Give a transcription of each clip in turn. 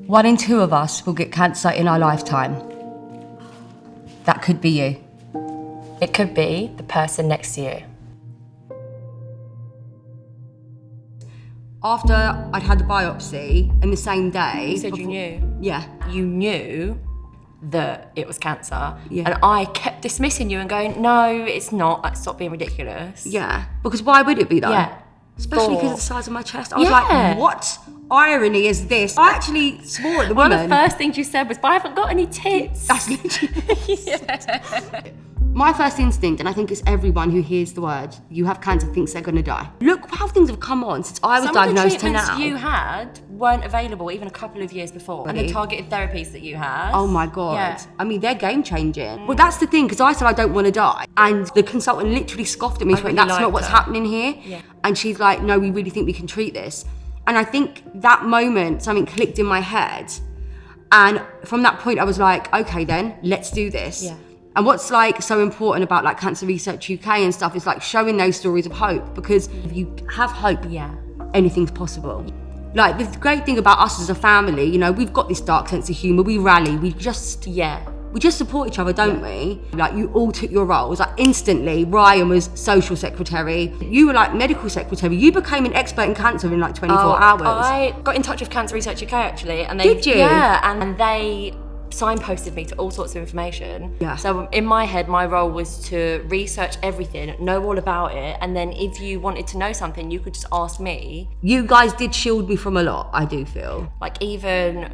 1 in 2 of us will get cancer in our lifetime. That could be you. It could be the person next to you. After I'd had the biopsy, and the same day... You said you knew? Yeah. You knew that it was cancer, Yeah. and I kept dismissing you and going, no, it's not, stop being ridiculous. Yeah. Because why would it be, though? Yeah. Especially because of the size of my chest. I was like, what irony is this? I actually swore at the woman. One of the first things you said was, but I haven't got any tits. That's literally... My first instinct, and I think it's everyone who hears the word, you have cancer, thinks they're going to die. Look how things have come on since I was diagnosed to now. Some of the treatments you had weren't available even a couple of years before. Really? And the targeted therapies that you had. Oh my God. Yeah. I mean, they're game changing. Well, that's the thing, because I said I don't want to die. And the consultant literally scoffed at me. She went, that's not what's happening here. Yeah. And she's like, no, we really think we can treat this. And I think that moment, something clicked in my head. And from that point, I was like, okay then, let's do this. Yeah. And what's like so important about like Cancer Research UK and stuff is like showing those stories of hope, because if you have hope, anything's possible. Like the great thing about us as a family, you know, we've got this dark sense of humour, we rally, we just support each other, don't we? Like you all took your roles, like instantly. Ryan was social secretary, you were like medical secretary, you became an expert in cancer in like 24 hours. I got in touch with Cancer Research UK actually, and they did you? Yeah, and they signposted me to all sorts of information. Yeah. So in my head, my role was to research everything, know all about it, and then if you wanted to know something, you could just ask me. You guys did shield me from a lot, I do feel. Like even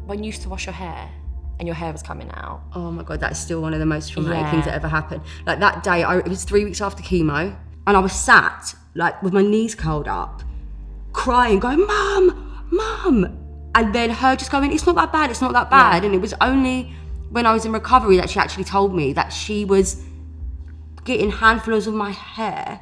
when you used to wash your hair and your hair was coming out. Oh my God, that's still one of the most traumatic things that ever happened. Like that day, it was 3 weeks after chemo, and I was sat like with my knees curled up, crying, going, Mum. And then her just going, it's not that bad, it's not that bad. Yeah. And it was only when I was in recovery that she actually told me that she was getting handfuls of my hair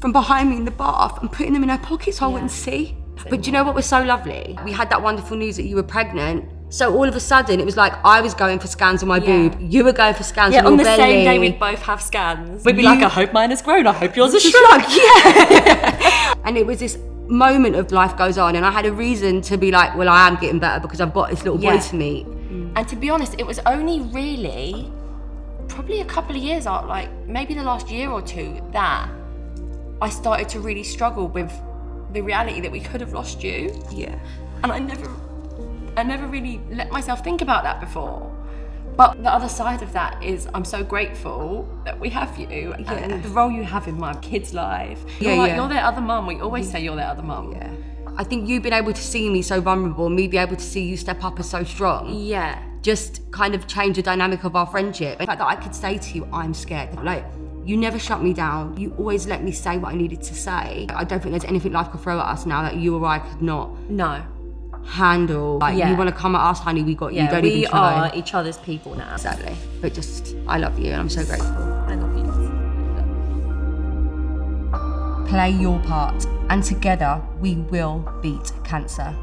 from behind me in the bath and putting them in her pocket so I wouldn't see. But do you know what was so lovely? We had that wonderful news that you were pregnant. So all of a sudden, it was like I was going for scans on my boob, you were going for scans on your belly. Yeah, on the same day we'd both have scans. We'd be like, I hope mine has grown, I hope yours has shrunk. Yeah. And it was this moment of life goes on, and I had a reason to be like, well, I am getting better because I've got this little boy to meet. And to be honest, it was only really probably a couple of years out, like maybe the last year or two, that I started to really struggle with the reality that we could have lost you. Yeah. And I never really let myself think about that before. But the other side of that is I'm so grateful that we have you and the role you have in my kid's life. You're their other mum. We always say you're their other mum. Yeah. I think you've been able to see me so vulnerable, and me be able to see you step up as so strong. Yeah. Just kind of change the dynamic of our friendship. The fact that I could say to you, I'm scared. Like, you never shut me down. You always let me say what I needed to say. I don't think there's anything life could throw at us now that you or I could not. No. Handle. Like, you want to come at us, honey, we got you. Don't even try. We are each other's people now. Exactly. But just, I love you and I'm so grateful. I love you. Play your part, and together we will beat cancer.